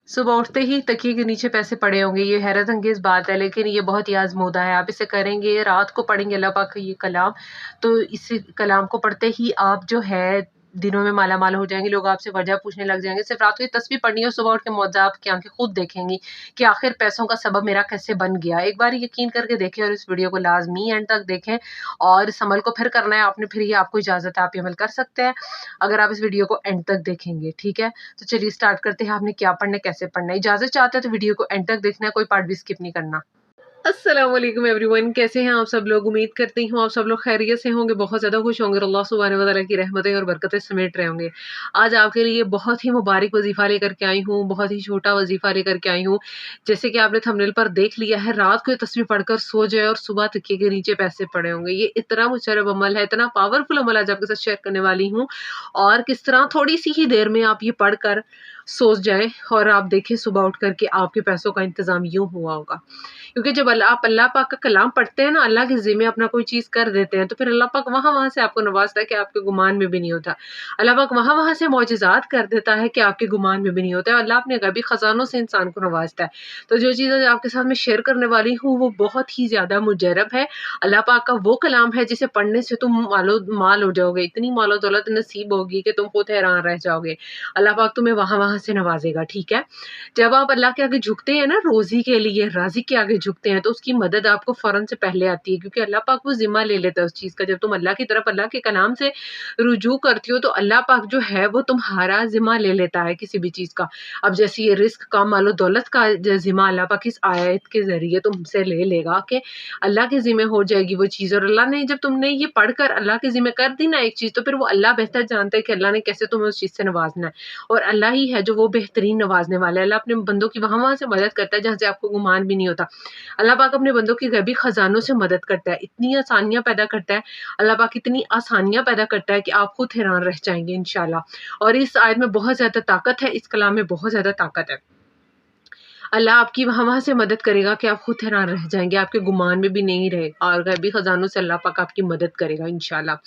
सुबह उठते ही तकिए के नीचे पैसे पड़े होंगे, ये हैरत अंगेज़ बात है, लेकिन ये बहुत ही आज़मूदा है। आप इसे करेंगे, रात को पढ़ेंगे अल्लाह पाक का ये कलाम, तो इस कलाम को पढ़ते ही आप जो है दिनों में माला-माल हो जाएँगे। लोग आपसे वजह पूछने लग जाएँगे। सिर्फ़ रात को ये तस्बीह पढ़नी है और सुबह उठ के मुअज्जा आपकी आँखें खुद देखेंगी कि आखिर पैसों का सबब मेरा कैसे बन गया। एक बार यकीन करके देखें और इस वीडियो को लाज़मी एंड तक देखें और इस अमल को फिर करना है आपने, फिर ये आपको इजाज़त है, आप ये अमल कर सकते हैं, अगर आप इस वीडियो को एंड तक देखेंगे, ठीक है? तो चलिए स्टार्ट करते हैं। आपने क्या पढ़ना है, कैसे पढ़ना है। इजाज़त चाहते हैं तो वीडियो को एंड तक देखना है, कोई पार्ट भी स्किप नहीं करना। अस्सलाम वालेकुम एवरीवन, कैसे हैं आप सब लोग। उम्मीद करती हूँ आप सब लोग खैरियत से होंगे, बहुत ज़्यादा खुश होंगे और अल्लाह सुब्हानहू व तआला की रहमतें और बरकतें समेट रहे होंगे। आज आपके लिए बहुत ही मुबारक वजीफ़ा लेकर के आई हूँ, बहुत ही छोटा वजीफ़ा लेकर के आई हूँ। जैसे कि आपने थंबनेल पर देख लिया है, रात को ये तस्बीह पढ़कर सो जाए और सुबह तकिए के नीचे पैसे पड़े होंगे। ये इतना मुशर्रफ अमल है, इतना पावरफुल अमल आज आपके साथ शेयर करने वाली हूँ, और किस तरह थोड़ी सी ही देर में आप ये पढ़कर सो जाएँ और आप देखें सुबह उठ कर के आपके पैसों का इंतज़ाम यूँ हुआ होगा। क्योंकि जब आप अल्लाह पाक का कलाम पढ़ते हैं ना, अल्लाह के ज़िम्मे अपना कोई चीज़ कर देते हैं, तो फिर अल्लाह पाक वहाँ-वहाँ से आपको नवाज़ता है कि आपके गुमान में भी नहीं होता। अल्लाह पाक वहाँ-वहाँ से मौजिज़ात कर देता है कि आपके गुमान में भी नहीं होता है। अल्लाह अपने गैबी ख़ज़ानों से इंसान को नवाज़ता है। तो जो चीज़ आज आपके साथ मैं शेयर करने वाली हूँ, वो बहुत ही ज़्यादा मुजर्रब है। अल्लाह पाक का वो कलाम है जिसे पढ़ने से तुम माल हो जाओगे, इतनी मालो-दौलत नसीब होगी कि तुम खुद हैरान रह जाओगे। अल्लाह पाक तुम्हें वहाँ-वहाँ से नवाज़ेगा, ठीक है? जब आप अल्लाह के आगे झुकते हैं ना, रोज़ी के लिए, राज़िक के आगे झुकते हैं, तो उसकी मदद आपको फ़ौरन से पहले आती है, क्योंकि अल्लाह पाक वो ज़िम्मा ले लेता है उस चीज़ का। जब तुम अल्लाह की तरफ, अल्लाह के कलाम से रुजू करती हो, तो अल्लाह पाक जो है वो तुम्हारा ज़िम्मा ले लेता है किसी भी चीज़ का। अब जैसे ये रिज़्क का, मालो दौलत का ज़िम्मा अल्लाह पाक इस आयत के ज़रिए तुमसे ले लेगा कि अल्लाह के ज़िम्मे हो जाएगी वो चीज़। और अल्लाह ने, जब तुमने ये पढ़कर अल्लाह के ज़िम्मे कर दी ना एक चीज़, तो फिर वो अल्लाह बेहतर जानता है कि अल्लाह ने कैसे तुम्हें उस चीज़ से नवाज़ना है, और अल्लाह ही है जो वो बेहतरीन नवाज़ने वाला है। अल्लाह अपने बंदों की वहाँ-वहाँ से मदद करता है जहाँ से आपको गुमान भी नहीं होता। अल्लाह पाक अपने बंदों की गैबी खजानों से मदद करता है, इतनी आसानियाँ पैदा करता है, अल्लाह पाक इतनी आसानियाँ पैदा करता है कि आप खुद हैरान रह जाएँगे इंशाल्लाह। और इस आयत में बहुत ज़्यादा ताकत है, इस कलाम में बहुत ज़्यादा ताकत है। अल्लाह आपकी वहाँ-वहाँ से मदद करेगा कि आप खुद हैरान रह जाएँगे, आपके गुमान में भी नहीं रहेगा, और गैबी खजानों से अल्लाह पाक आपकी मदद करेगा इंशाल्लाह।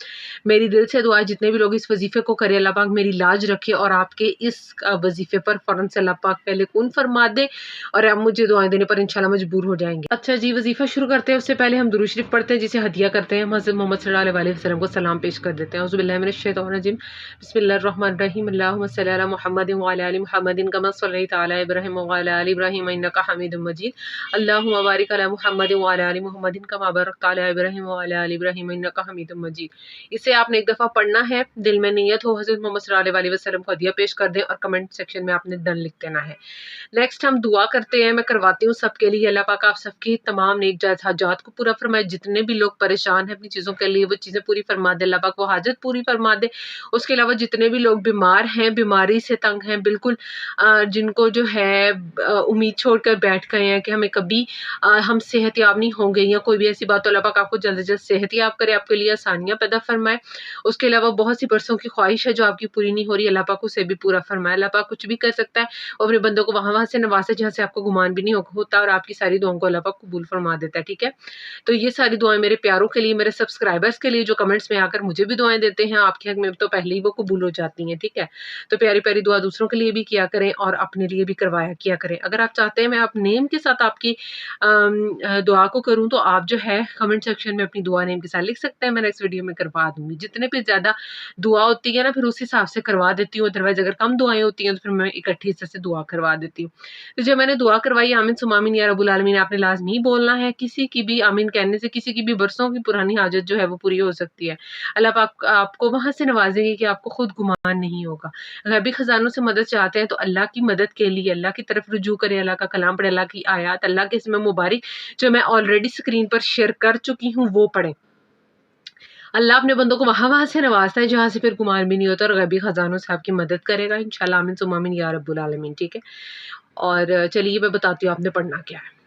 मेरी दिल से दुआ है जितने भी लोग इस वज़ीफ़े को करें, अल्लाह पाक मेरी लाज रखे और आपके इस वज़ीफ़े पर फ़ौरन से अल्लाह पाक पहले कुन फरमा दे, और आप मुझे दुआएँ देने पर इंशाल्लाह मजबूर हो जाएँगे। अच्छा जी, वज़ीफ़ा शुरू करते हैं उससे पहले हम दुरूद शरीफ पढ़ते हैं, जिसे हदिया करते हैं। हम हज़रत मोहम्मद सल्लल्लाहु अलैहि वसल्लम को सलाम पेश कर देते हैं। औज़ु बिल्लाहि मिनश शैतानिर रजीम, बिस्मिल्लाहिर्रहमानिर्रहीम, अल्लाहुम्मा सल्लि अला मुहम्मदिन व अला आलि मुहम्मदिन कमा सल्लैता अला इब्राहीम व अला आलि इब्राहीम इन्नका हमीदुम मजीद। अल्लाहुम्मा बारिक अला मुहम्मदिन व अला आलि मुहम्मदिन कमा बारकता अला इब्राहीम व अला आलि इब्राहीम इन्नका हमीदुम मजीद। इसे आपने एक दफ़ा पढ़ना है, दिल में नियत हो हज़रत मोहम्मद सल्लल्लाहु अलैहि वसल्लम को हदिया पेश कर दें, और कमेंट सेक्शन में आपने डन लिख देना है। नेक्स्ट हम दुआ करते हैं, मैं करवाती हूँ सबके लिए। अल्लाह पाक आप सबकी तमाम नेक जायज़ हाजात को पूरा फरमाए। जितने भी लोग परेशान हैं अपनी चीज़ों के लिए, वो चीज़ें पूरी फरमा दे, अल्लाह पाक वो हाजत पूरी फरमा दे। उसके अलावा जितने भी लोग बीमार हैं, बीमारी से तंग हैं, बिल्कुल जिनको जो है उम्मीद छोड़कर बैठ गए हैं कि हमें कभी हम सेहतयाब नहीं होंगे या कोई भी ऐसी बात, तो अल्लाह पाक आपको जल्द से जल्द सेहतयाब करे, आपके लिए आसानियाँ पैदा फरमाए। उसके अलावा बहुत सी बरसों की ख्वाहिश है जो आपकी पूरी नहीं हो रही, अल्लाह पाक उसे भी पूरा फरमाए। अल्लाह पाक कुछ भी कर सकता है, वो अपने बंदों को वहाँ-वहाँ से नवाज़े जहाँ से आपको गुमान भी नहीं होता, और आपकी सारी दुआओं को अल्लाह पाक कबूल फरमा देता है, ठीक है? तो ये सारी दुआएँ मेरे प्यारों के लिए, मेरे सब्सक्राइबर्स के लिए, जो कमेंट्स में आकर मुझे भी दुआएँ देते हैं, आपके हक में तो पहले ही वो कबूल हो जाती हैं, ठीक है? तो प्यारी-प्यारी दुआ दूसरों के लिए भी किया करें और अपने लिए भी करवाया किया करें। अगर आप चाहते हैं मैं आप नेम के साथ आपकी दुआ को करूँ, तो आप जो है कमेंट सेक्शन में अपनी दुआ नेम के साथ लिख सकते हैं, मैं नेक्स्ट वीडियो में करवा दूँगी। जितने भी ज़्यादा दुआ होती है ना, फिर उस हिसाब से करवा देती हूँ, अदरवाइज़ अगर कम दुआएँ होती हैं तो फिर मैं इकट्ठी हिस्से से दुआ करवा देती हूँ। तो जब मैंने दुआ करवाई, आमीन सुम्मा आमीन या रब्बुल आलमीन, आपने लाज़मी बोलना है। किसी की भी आमीन कहने से किसी की भी बरसों की पुरानी हाजत जो है वो पूरी हो सकती है। अल्लाह पाक आपको वहाँ से नवाज़ेंगे कि आपको खुद गुमान नहीं होगा। गैबी खज़ानों से मदद चाहते हैं तो अल्लाह की मदद के लिए अल्लाह की तरफ रुजू करें, अल्लाह का कलाम पढ़ें, अल्लाह की आयत, अल्लाह के इसमें मुबारक जो मैं ऑलरेडी स्क्रीन पर शेयर कर चुकी हूँ वो पढ़ें। अल्लाह अपने बंदों को वहाँ-वहाँ से नवाज़ता है जहाँ से फिर गुमान भी नहीं होता, और गैबी खज़ानों से आपकी मदद करेगा इंशाल्लाह। आमीन सुम्मा आमीन या रब्बुल आलमीन, ठीक है? और चलिए मैं बताती हूँ आपने पढ़ना क्या है।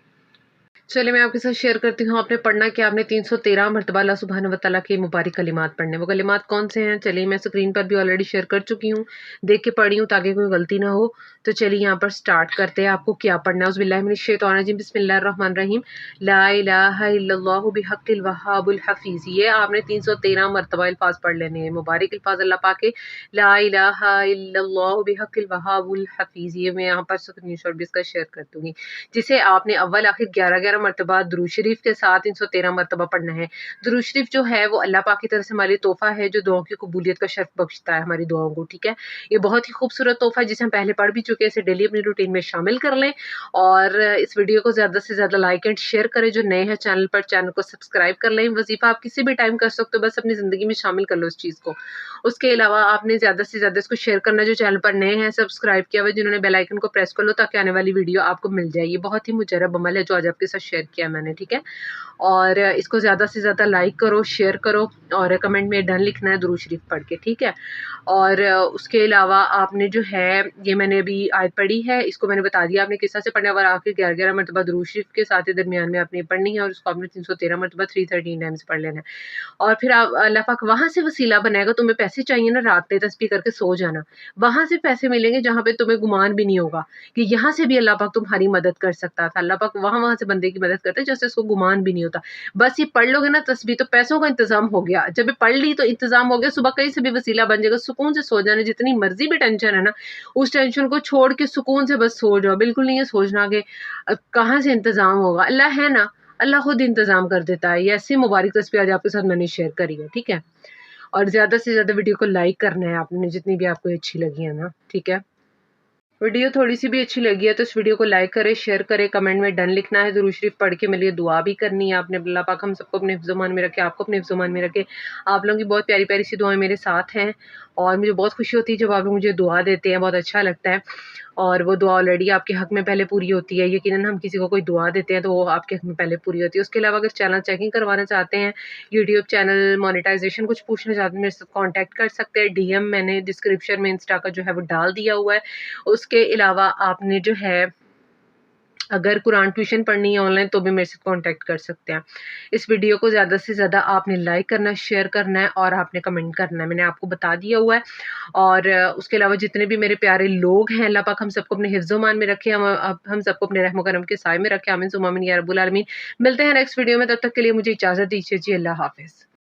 चलिए मैं आपके साथ शेयर करती हूँ आपने पढ़ना कि आपने 313 मरतबा अल्लाह सुब्हानहू व तआला के मुबारक कलिमात पढ़ने। वो कलिमात कौन से हैं? चलिए मैं स्क्रीन पर भी ऑलरेडी शेयर कर चुकी हूँ, देख के पढ़ी हूँ ताकि कोई गलती ना हो। तो चलिए यहाँ पर स्टार्ट करते हैं, आपको क्या पढ़ना है। औज़ुबिल्लाहि मिनश्शैतानिर्रजीम, बिस्मिल्लाहिर्रहमानिर्रहीम। ला इलाहा इल्लल्लाहु बिहक़्क़िल वहाबुल हफ़ीज़। ये आपने 313 मरतबा अल्फाज़ पढ़ लेने हैं, मुबारक अल्फाज़ अल्लाह पाक के। ला इलाहा इल्लल्लाहु बिहक़्क़िल वहाबुल हफ़ीज़, ये मैं यहाँ पर स्क्रीनशॉट भी इसका शेयर कर दूँगी। जिसे आपने अव्वल आखिर 11-11 मरतबा दुरूद शरीफ के साथ 313 मरतबा पढ़ना है। दुरूद शरीफ जो है वो अल्लाह पाक की तरफ से हमारे लिए तोहफ़ा है जो दुआओं की कबूलियत का शर्फ बख्शता है हमारी दुआओं को, ठीक है? ये बहुत ही खूबसूरत तोहफ़ा है जिसे हम पहले पढ़ भी चुके हैं, इसे डेली अपनी रूटीन में शामिल कर लें और इस वीडियो को ज़्यादा से ज़्यादा लाइक एंड शेयर करें। जो नए हैं चैनल पर, चैनल को सब्सक्राइब कर लें। वज़ीफ़ा आप किसी भी टाइम कर सकते हो, बस अपनी ज़िंदगी में शामिल कर लो इस चीज़ को। उसके अलावा आपने ज़्यादा से ज़्यादा इसको शेयर करना है, जो चैनल पर नए हैं, सब्सक्राइब किया हुआ है, जिन्होंने बेल आइकन को प्रेस कर लो ताकि आने वाली वीडियो आपको मिल जाए। ये बहुत ही मुजर्रब अमल है जो आज आपके साथ शेयर किया मैंने, ठीक है? और इसको ज़्यादा से ज़्यादा लाइक करो, शेयर करो और कमेंट में डन लिखना है दुरूद शरीफ पढ़ के, ठीक है? और उसके अलावा आपने जो है, ये मैंने अभी आयत पढ़ी है, इसको मैंने बता दिया आपने किस तरह से पढ़ना है और आखिर 11-11 मरतबा दुरूद शरीफ के साथ ही दरमियान में आपने पढ़नी है और उसको आपने 313 मरतबा 313 टाइम्स पढ़ लेना है। और फिर आप अल्लाह पाक वहाँ से वसीला बनाएगा। तुम्हें पैसे चाहिए ना, रात में तस्बीह करके सो जाना, वहाँ से पैसे मिलेंगे जहाँ पे तुम्हें गुमान भी नहीं होगा कि यहाँ से भी अल्लाह पाक तुम्हारी मदद कर सकता था। अल्लाह पाक वहाँ से बंदे की मदद करते हैं जैसे उसको गुमान भी नहीं होता। बस ये पढ़ लोगे ना तस्बीह, तो पैसों का इंतजाम हो गया। जब ये पढ़ ली तो इंतजाम हो गया, सुबह कहीं से भी वसीला बन जाएगा, सुकून से सो जाना। जितनी मर्जी भी टेंशन है ना, उस टेंशन को छोड़ के सुकून से बस सो जाओ। बिल्कुल नहीं ये सोचना कि कहाँ से इंतजाम होगा, अल्लाह है ना, अल्लाह खुद इंतजाम कर देता है। ये ऐसी मुबारक तस्बीह आज आपके साथ मैंने शेयर करी है, ठीक है? और ज़्यादा से ज़्यादा वीडियो को लाइक करना है आपने, जितनी भी आपको अच्छी लगी है ना, ठीक है? वीडियो थोड़ी सी भी अच्छी लगी है तो इस वीडियो को लाइक करें, शेयर करें, कमेंट में डन लिखना है। दुरूद शरीफ पढ़ के मेरे लिए दुआ भी करनी है आपने। अल्लाह पाक हम सबको अपने हिफ्ज़-ओ-मान में रखे, आपको अपने हिफ्ज़-ओ-मान में रखे। आप लोगों की बहुत प्यारी-प्यारी सी दुआएँ मेरे साथ हैं और मुझे बहुत खुशी होती है जब आप लोग मुझे दुआ देते हैं, बहुत अच्छा लगता है। और वो दुआ ऑलरेडी आपके हक़ में पहले पूरी होती है। यकीनन हम किसी को कोई दुआ देते हैं तो वो आपके हक़ में पहले पूरी होती है। उसके अलावा अगर चैनल चेकिंग करवाना चाहते हैं, यूट्यूब चैनल मोनेटाइज़ेशन कुछ पूछना चाहते हैं, मेरे साथ कॉन्टैक्ट कर सकते हैं। डीएम मैंने डिस्क्रिप्शन में इंस्टा का जो है वो डाल दिया हुआ है। उसके अलावा आपने जो है, अगर कुरान ट्यूशन पढ़नी है ऑनलाइन तो भी मेरे से कॉन्टैक्ट कर सकते हैं। इस वीडियो को ज़्यादा से ज़्यादा आपने लाइक करना है, शेयर करना है और आपने कमेंट करना है। मैंने आपको बता दिया हुआ है। और उसके अलावा जितने भी मेरे प्यारे लोग हैं, अल्लाह पाक हम सबको अपने हिफ्ज़-ओ-मान में रखे, हम सबको अपने रहम करम के साए में रखे। आमीन सुम्मा आमीन या रब्बुल आलमीन। मिलते हैं नेक्स्ट वीडियो में, तब तक के लिए मुझे इजाज़त दीजिए जी। अल्लाह हाफ़िज़।